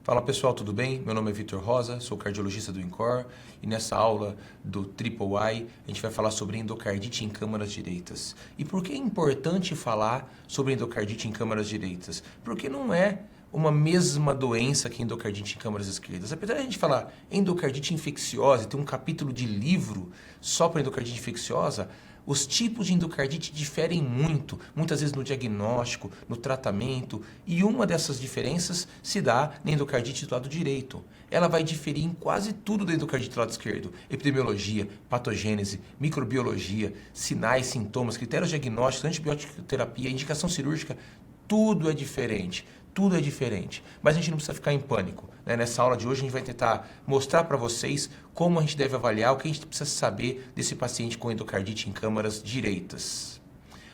Fala pessoal, tudo bem? Meu nome é Vitor Rosa, sou cardiologista do INCOR e nessa aula do Triple I a gente vai falar sobre endocardite em câmaras direitas. E por que é importante falar sobre endocardite em câmaras direitas? Porque não é uma mesma doença que endocardite em câmaras esquerdas. Apesar de a gente falar endocardite infecciosa e ter um capítulo de livro só para endocardite infecciosa, os tipos de endocardite diferem muito, muitas vezes no diagnóstico, no tratamento, e uma dessas diferenças se dá na endocardite do lado direito. Ela vai diferir em quase tudo da endocardite do lado esquerdo: epidemiologia, patogênese, microbiologia, sinais, sintomas, critérios diagnósticos, antibiótico terapia, indicação cirúrgica, tudo é diferente. Tudo é diferente, mas a gente não precisa ficar em pânico, né? Nessa aula de hoje a gente vai tentar mostrar para vocês como a gente deve avaliar, o que a gente precisa saber desse paciente com endocardite em câmaras direitas.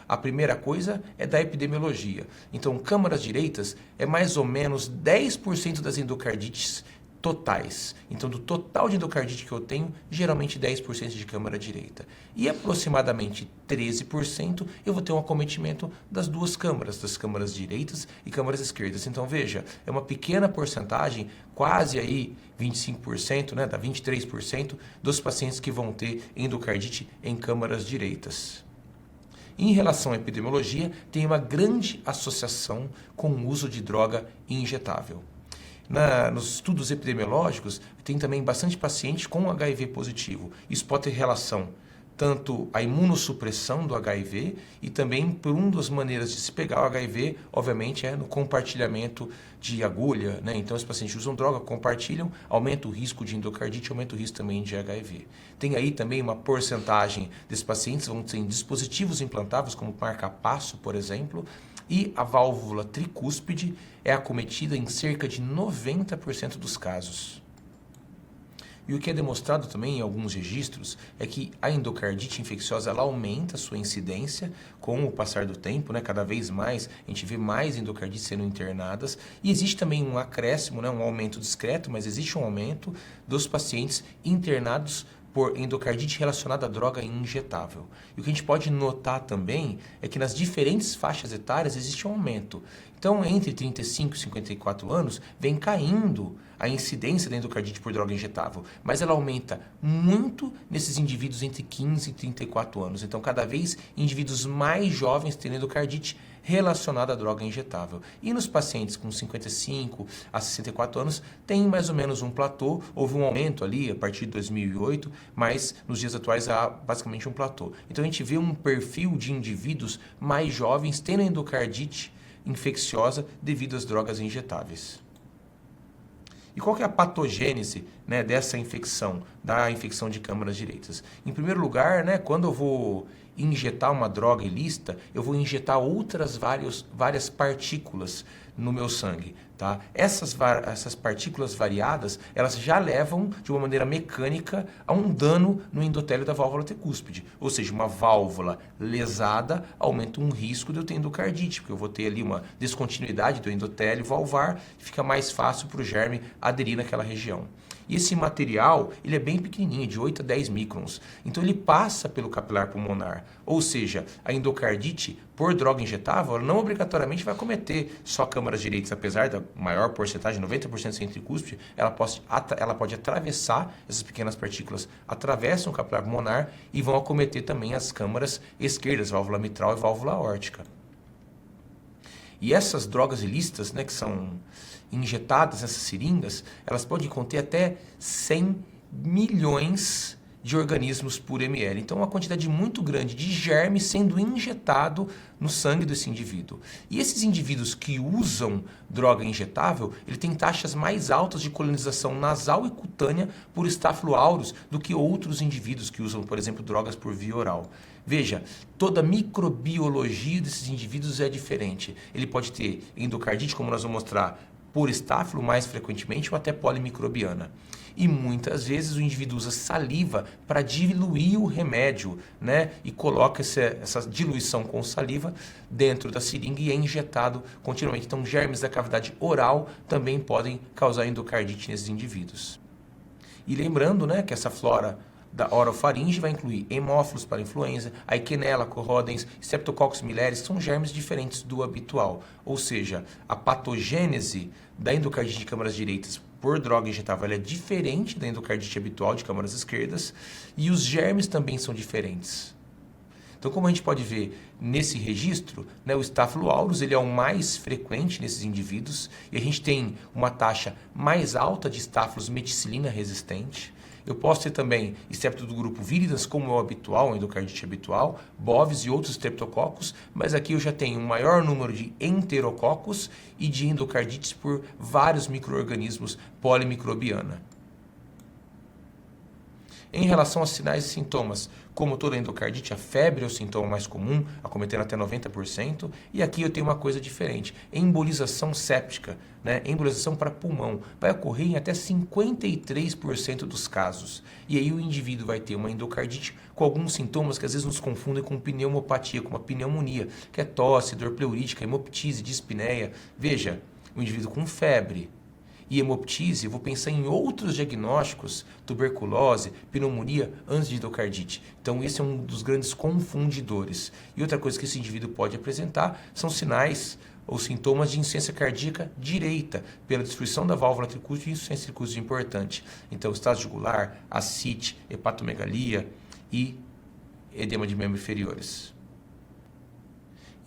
A primeira coisa é da epidemiologia. Então, câmaras direitas é mais ou menos 10% das endocardites totais. Então, do total de endocardite que eu tenho, geralmente 10% de câmara direita. E aproximadamente 13% eu vou ter um acometimento das duas câmaras, das câmaras direitas e câmaras esquerdas. Então, veja, é uma pequena porcentagem, quase aí 25%, né, dá 23% dos pacientes que vão ter endocardite em câmaras direitas. Em relação à epidemiologia, tem uma grande associação com o uso de droga injetável. Nos estudos epidemiológicos, tem também bastante paciente com HIV positivo. Isso pode ter relação tanto a imunossupressão do HIV e também por uma das maneiras de se pegar o HIV, obviamente, é no compartilhamento de agulha, né? Então, os pacientes usam droga, compartilham, aumenta o risco de endocardite, aumenta o risco também de HIV. Tem aí também uma porcentagem desses pacientes vão ter dispositivos implantáveis, como marca-passo, por exemplo, e a válvula tricúspide é acometida em cerca de 90% dos casos. E o que é demonstrado também em alguns registros é que a endocardite infecciosa ela aumenta a sua incidência com o passar do tempo, né? Cada vez mais a gente vê mais endocardites sendo internadas e existe também um acréscimo, né? Um aumento discreto, mas existe um aumento dos pacientes internados por endocardite relacionada à droga injetável. E o que a gente pode notar também é que nas diferentes faixas etárias existe um aumento. Então, entre 35 e 54 anos, vem caindo a incidência da endocardite por droga injetável, mas ela aumenta muito nesses indivíduos entre 15 e 34 anos. Então, cada vez indivíduos mais jovens têm endocardite relacionada à droga injetável. E nos pacientes com 55 a 64 anos, tem mais ou menos um platô, houve um aumento ali a partir de 2008, mas nos dias atuais há basicamente um platô. Então a gente vê um perfil de indivíduos mais jovens tendo endocardite infecciosa devido às drogas injetáveis. E qual que é a patogênese, né, dessa infecção, da infecção de câmaras direitas? Em primeiro lugar, né, quando eu vou injetar uma droga ilícita, eu vou injetar outras várias partículas no meu sangue, tá? Essas partículas variadas, elas já levam de uma maneira mecânica a um dano no endotélio da válvula tricúspide, ou seja, uma válvula lesada aumenta um risco de eu ter endocardite, porque eu vou ter ali uma descontinuidade do endotélio valvar e fica mais fácil para o germe aderir naquela região. E esse material, ele é bem pequenininho, de 8 a 10 microns. Então ele passa pelo capilar pulmonar. Ou seja, a endocardite por droga injetável, ela não obrigatoriamente vai acometer só câmaras direitas, apesar da maior porcentagem, 90% sem tricúspide, ela pode atravessar, essas pequenas partículas atravessam o capilar pulmonar e vão acometer também as câmaras esquerdas, válvula mitral e válvula aórtica. E essas drogas ilícitas, né, que são injetadas nessas seringas, elas podem conter até 100 milhões de organismos por ml. Então, uma quantidade muito grande de germe sendo injetado no sangue desse indivíduo. E esses indivíduos que usam droga injetável, ele tem taxas mais altas de colonização nasal e cutânea por Staphylo aureus do que outros indivíduos que usam, por exemplo, drogas por via oral. Veja, toda a microbiologia desses indivíduos é diferente. Ele pode ter endocardite, como nós vamos mostrar, por estáfilo mais frequentemente ou até polimicrobiana. E muitas vezes o indivíduo usa saliva para diluir o remédio, né? E coloca essa diluição com saliva dentro da seringa e é injetado continuamente. Então, germes da cavidade oral também podem causar endocardite nesses indivíduos. E lembrando, né, que essa flora da orofaringe vai incluir hemófilos para influenza, Eikenella, Corrodens, Streptococcus mileris, que são germes diferentes do habitual. Ou seja, a patogênese da endocardite de câmaras direitas por droga injetável ela é diferente da endocardite habitual de câmaras esquerdas e os germes também são diferentes. Então, como a gente pode ver nesse registro, né, o Staphylo aureus ele é o mais frequente nesses indivíduos e a gente tem uma taxa mais alta de Staphylos meticilina resistente. Eu posso ter também estrepto do grupo Viridans, como é o habitual, a endocardite habitual, Bovis e outros estreptococcus, mas aqui eu já tenho um maior número de enterococcus e de endocardites por vários micro-organismos polimicrobiana. Em relação aos sinais e sintomas, como toda endocardite, a febre é o sintoma mais comum, acometendo até 90%. E aqui eu tenho uma coisa diferente, embolização séptica, né? Embolização para pulmão, vai ocorrer em até 53% dos casos. E aí o indivíduo vai ter uma endocardite com alguns sintomas que às vezes nos confundem com pneumopatia, com uma pneumonia, que é tosse, dor pleurítica, hemoptise, dispneia. Veja, o indivíduo com febre e hemoptise, eu vou pensar em outros diagnósticos, tuberculose, pneumonia, antes de endocardite. Então, esse é um dos grandes confundidores. E outra coisa que esse indivíduo pode apresentar são sinais ou sintomas de insuficiência cardíaca direita, pela destruição da válvula tricúspide e insuficiência tricúspide importante. Então, estase jugular, ascite, hepatomegalia e edema de membros inferiores.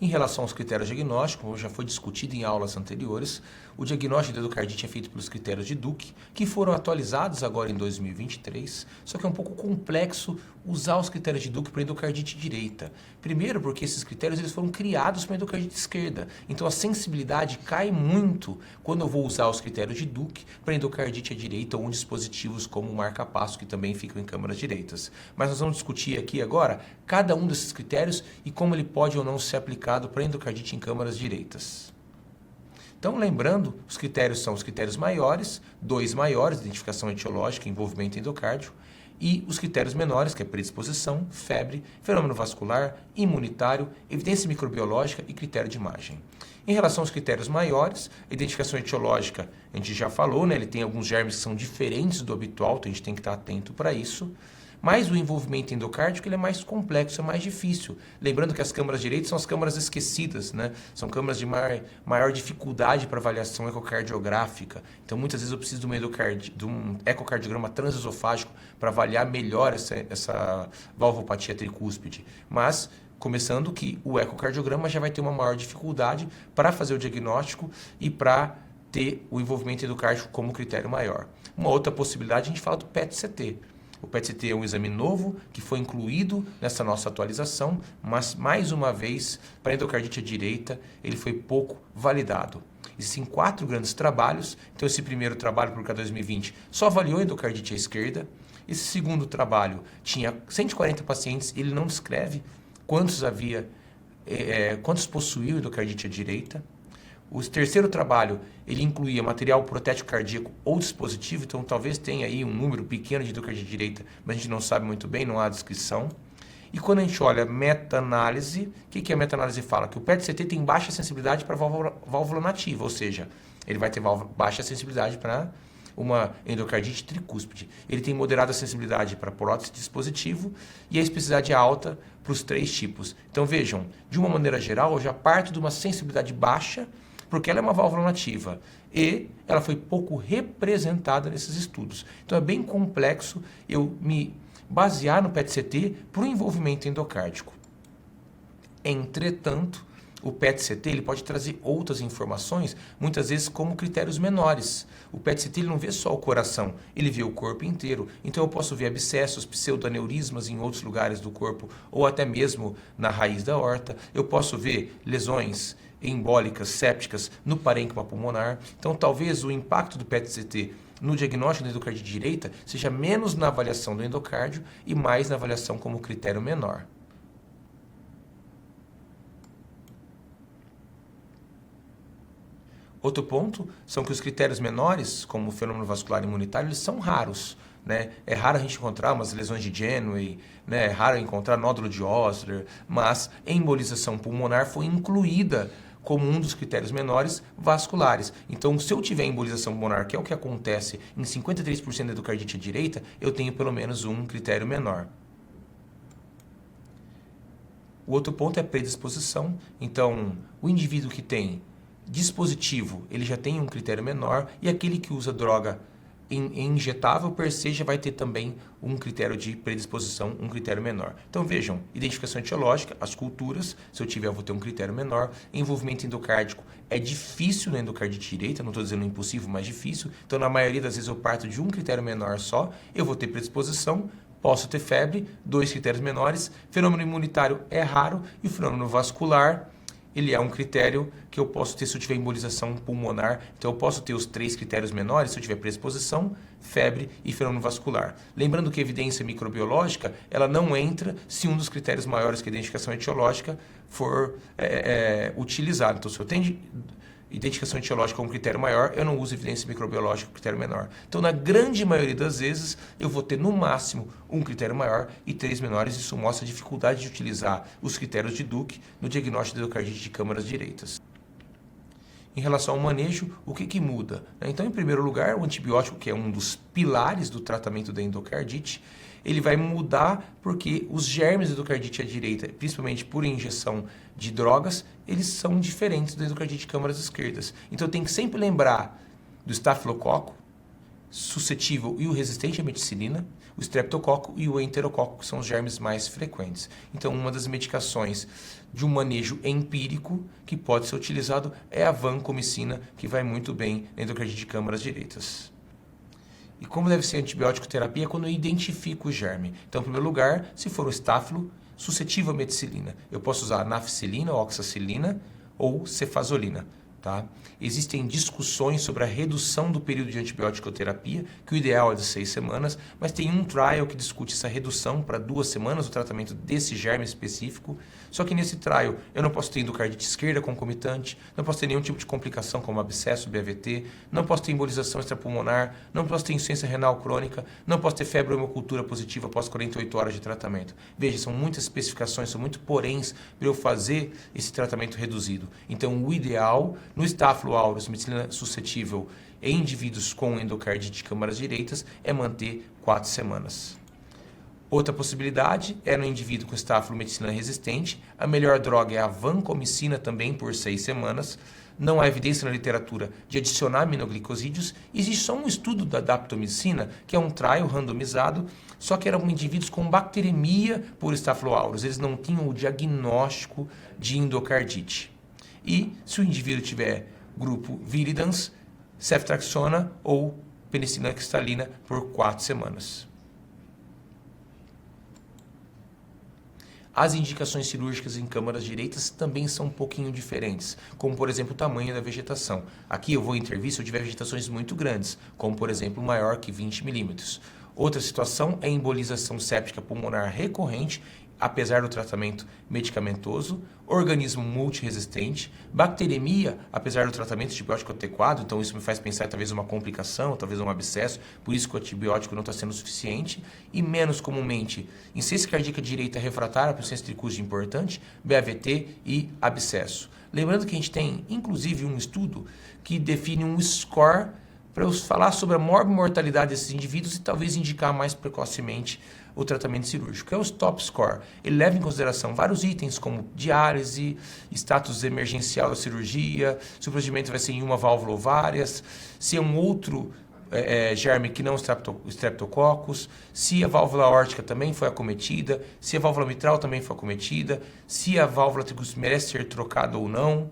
Em relação aos critérios diagnósticos, como já foi discutido em aulas anteriores, o diagnóstico de endocardite é feito pelos critérios de Duke, que foram atualizados agora em 2023, só que é um pouco complexo usar os critérios de Duke para endocardite direita. Primeiro, porque esses critérios eles foram criados para endocardite esquerda, então a sensibilidade cai muito quando eu vou usar os critérios de Duke para endocardite à direita ou dispositivos como o marca-passo, que também ficam em câmaras direitas. Mas nós vamos discutir aqui agora cada um desses critérios e como ele pode ou não ser aplicado para endocardite em câmaras direitas. Então, lembrando, os critérios são os critérios maiores, 2 maiores, identificação etiológica, envolvimento endocárdio, e os critérios menores, que é predisposição, febre, fenômeno vascular, imunitário, evidência microbiológica e critério de imagem. Em relação aos critérios maiores, a identificação etiológica, a gente já falou, né? Ele tem alguns germes que são diferentes do habitual, então a gente tem que estar atento para isso. Mas o envolvimento endocárdico ele é mais complexo, é mais difícil. Lembrando que as câmaras direitas são as câmaras esquecidas, né? São câmaras de maior dificuldade para avaliação ecocardiográfica. Então, muitas vezes eu preciso de um ecocardiograma transesofágico para avaliar melhor essa valvopatia tricúspide. Mas, começando que o ecocardiograma já vai ter uma maior dificuldade para fazer o diagnóstico e para ter o envolvimento endocárdico como critério maior. Uma outra possibilidade, a gente fala do PET-CT. O PET-CT é um exame novo que foi incluído nessa nossa atualização, mas, mais uma vez, para a endocardite à direita, ele foi pouco validado. Existem 4 grandes trabalhos, então esse primeiro trabalho, por 2020, só avaliou a endocardite à esquerda. Esse segundo trabalho tinha 140 pacientes, ele não descreve quantos possuíam endocardite à direita. O terceiro trabalho, ele incluía material protético cardíaco ou dispositivo, então talvez tenha aí um número pequeno de endocardite direita, mas a gente não sabe muito bem, não há descrição. E quando a gente olha meta-análise, o que a meta-análise fala? Que o PET-CT tem baixa sensibilidade para válvula nativa, ou seja, ele vai ter baixa sensibilidade para uma endocardite tricúspide. Ele tem moderada sensibilidade para prótese dispositivo e a especificidade é alta para os 3 tipos. Então vejam, de uma maneira geral, eu já parto de uma sensibilidade baixa, porque ela é uma válvula nativa e ela foi pouco representada nesses estudos. Então é bem complexo eu me basear no PET-CT para o envolvimento endocárdico. Entretanto, o PET-CT ele pode trazer outras informações, muitas vezes como critérios menores. O PET-CT ele não vê só o coração, ele vê o corpo inteiro. Então eu posso ver abscessos, pseudoaneurismas em outros lugares do corpo ou até mesmo na raiz da aorta. Eu posso ver lesões embólicas, sépticas no parênquima pulmonar. Então talvez o impacto do PET-CT no diagnóstico da endocardite direita seja menos na avaliação do endocárdio e mais na avaliação como critério menor. Outro ponto são que os critérios menores, como o fenômeno vascular imunitário, eles são raros. Né? É raro a gente encontrar umas lesões de Genway, né? É raro encontrar nódulo de Osler, mas a embolização pulmonar foi incluída como um dos critérios menores vasculares. Então, se eu tiver embolização pulmonar, que é o que acontece em 53% da endocardite à direita, eu tenho pelo menos um critério menor. O outro ponto é a predisposição. Então, o indivíduo que tem dispositivo, ele já tem um critério menor, e aquele que usa droga injetável, per se, já vai ter também um critério de predisposição, um critério menor. Então vejam, identificação etiológica, as culturas, se eu tiver eu vou ter um critério menor. Envolvimento endocárdico é difícil na endocardite direita, não estou dizendo impossível, mas difícil. Então na maioria das vezes eu parto de um critério menor só, eu vou ter predisposição, posso ter febre, 2 critérios menores. Fenômeno imunitário é raro, e o fenômeno vascular, ele é um critério que eu posso ter se eu tiver embolização pulmonar. Então eu posso ter os 3 critérios menores se eu tiver predisposição, febre e fenômeno vascular. Lembrando que a evidência microbiológica, ela não entra se um dos critérios maiores, que é a identificação etiológica, for utilizado. Então, se eu tenho identificação etiológica como critério maior, eu não uso evidência microbiológica como critério menor. Então, na grande maioria das vezes, eu vou ter no máximo um critério maior e 3 menores. Isso mostra a dificuldade de utilizar os critérios de Duke no diagnóstico de endocardite de câmaras direitas. Em relação ao manejo, o que muda? Então, em primeiro lugar, o antibiótico, que é um dos pilares do tratamento da endocardite, ele vai mudar porque os germes da endocardite à direita, principalmente por injeção de drogas, eles são diferentes da endocardite de câmaras esquerdas. Então, tem que sempre lembrar do estafilococo suscetível e o resistente à meticilina, o streptococo e o enterococo, que são os germes mais frequentes. Então, uma das medicações de um manejo empírico que pode ser utilizado é a vancomicina, que vai muito bem na endocardite de câmaras direitas. E como deve ser a antibiótico terapia quando eu identifico o germe? Então, em primeiro lugar, se for um estáfilo suscetível à meticilina, eu posso usar nafcilina, oxacilina ou cefazolina. Tá? Existem discussões sobre a redução do período de antibiótico-terapia, que o ideal é de 6 semanas, mas tem um trial que discute essa redução para 2 semanas, o tratamento desse germe específico. Só que nesse trial eu não posso ter endocardite esquerda concomitante, não posso ter nenhum tipo de complicação como abscesso, BAVT, não posso ter embolização extrapulmonar, não posso ter insuficiência renal crônica, não posso ter febre ou hemocultura positiva após 48 horas de tratamento. Veja, são muitas especificações, são muito poréns para eu fazer esse tratamento reduzido. Então, o ideal no Staphylo aureus, meticilina suscetível em indivíduos com endocardite de câmaras direitas, é manter 4 semanas. Outra possibilidade é no indivíduo com Staphylo meticilina resistente. A melhor droga é a vancomicina, também por 6 semanas. Não há evidência na literatura de adicionar aminoglicosídeos. Existe só um estudo da daptomicina, que é um trial randomizado, só que eram indivíduos com bacteremia por Staphylo aureus. Eles não tinham o diagnóstico de endocardite. E se o indivíduo tiver grupo viridans, ceftriaxona ou penicilina cristalina por 4 semanas. As indicações cirúrgicas em câmaras direitas também são um pouquinho diferentes, como por exemplo o tamanho da vegetação. Aqui eu vou intervir se eu tiver vegetações muito grandes, como por exemplo maior que 20 milímetros. Outra situação é embolização séptica pulmonar recorrente, apesar do tratamento medicamentoso, organismo multiresistente, bacteremia, apesar do tratamento antibiótico adequado. Então isso me faz pensar talvez uma complicação, talvez um abscesso, por isso que o antibiótico não está sendo suficiente, e menos comumente, insuficiência cardíaca direita refratária por insuficiência tricústica importante, BAVT e abscesso. Lembrando que a gente tem, inclusive, um estudo que define um score para eu falar sobre a morbimortalidade desses indivíduos e talvez indicar mais precocemente o tratamento cirúrgico, que é o STOP score. Ele leva em consideração vários itens como diálise, status emergencial da cirurgia, se o procedimento vai ser em uma válvula ou várias, se é um outro germe que não streptococcus, se a válvula aórtica também foi acometida, se a válvula mitral também foi acometida, se a válvula tricúspide merece ser trocada ou não,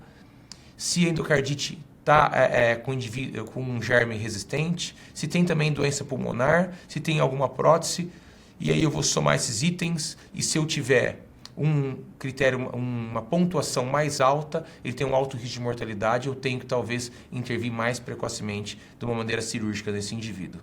se a endocardite está com um germe resistente, se tem também doença pulmonar, se tem alguma prótese. E aí eu vou somar esses itens, e se eu tiver um critério, uma pontuação mais alta, ele tem um alto risco de mortalidade, eu tenho que talvez intervir mais precocemente de uma maneira cirúrgica nesse indivíduo.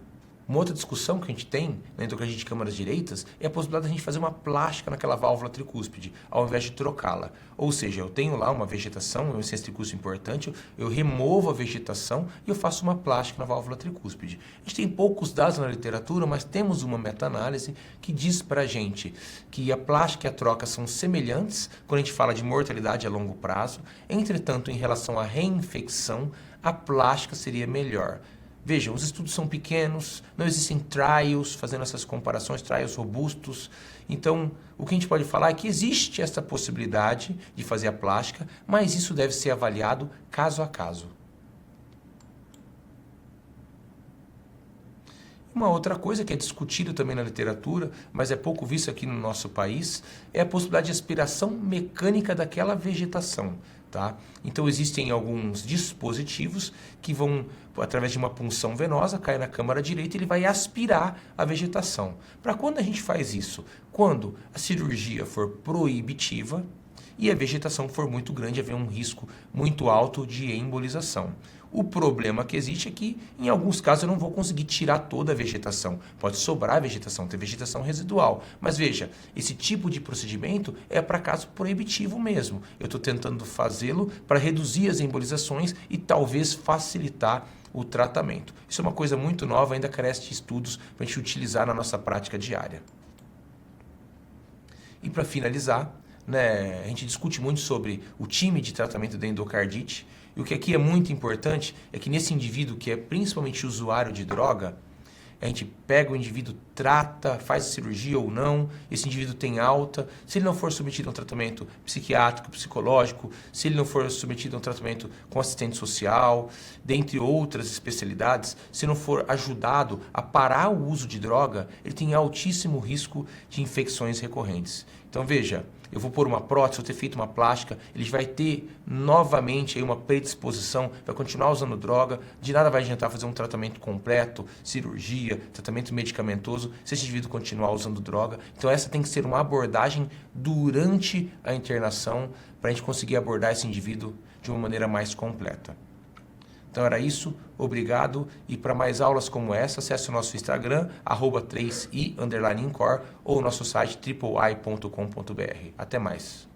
Uma outra discussão que a gente tem na endocardite de câmaras direitas é a possibilidade de a gente fazer uma plástica naquela válvula tricúspide, ao invés de trocá-la. Ou seja, eu tenho lá uma vegetação, um incenso tricúspide importante, eu removo a vegetação e eu faço uma plástica na válvula tricúspide. A gente tem poucos dados na literatura, mas temos uma meta-análise que diz pra gente que a plástica e a troca são semelhantes quando a gente fala de mortalidade a longo prazo. Entretanto, em relação à reinfecção, a plástica seria melhor. Vejam, os estudos são pequenos, não existem trials fazendo essas comparações, trials robustos. Então, o que a gente pode falar é que existe essa possibilidade de fazer a plástica, mas isso deve ser avaliado caso a caso. Uma outra coisa que é discutido também na literatura, mas é pouco visto aqui no nosso país, é a possibilidade de aspiração mecânica daquela vegetação. Tá? Então existem alguns dispositivos que vão, através de uma punção venosa, cair na câmara direita e ele vai aspirar a vegetação. Para quando a gente faz isso? Quando a cirurgia for proibitiva e a vegetação for muito grande, haver um risco muito alto de embolização. O problema que existe é que, em alguns casos, eu não vou conseguir tirar toda a vegetação. Pode sobrar a vegetação, ter vegetação residual. Mas veja, esse tipo de procedimento é para caso proibitivo mesmo. Eu estou tentando fazê-lo para reduzir as embolizações e talvez facilitar o tratamento. Isso é uma coisa muito nova, ainda carece de estudos para a gente utilizar na nossa prática diária. E para finalizar, a gente discute muito sobre o time de tratamento da endocardite. E o que aqui é muito importante é que nesse indivíduo que é principalmente usuário de droga, a gente pega o indivíduo, trata, faz a cirurgia ou não, esse indivíduo tem alta, se ele não for submetido a um tratamento psiquiátrico, psicológico, se ele não for submetido a um tratamento com assistente social, dentre outras especialidades, se não for ajudado a parar o uso de droga, ele tem altíssimo risco de infecções recorrentes. Então veja, eu vou pôr uma prótese, vou ter feito uma plástica, ele vai ter novamente aí uma predisposição, vai continuar usando droga, de nada vai adiantar fazer um tratamento completo, cirurgia, tratamento medicamentoso, se esse indivíduo continuar usando droga. Então essa tem que ser uma abordagem durante a internação para a gente conseguir abordar esse indivíduo de uma maneira mais completa. Então era isso, obrigado, e para mais aulas como essa, acesse o nosso Instagram, @3i_incor, ou o nosso site triplei.com.br. Até mais.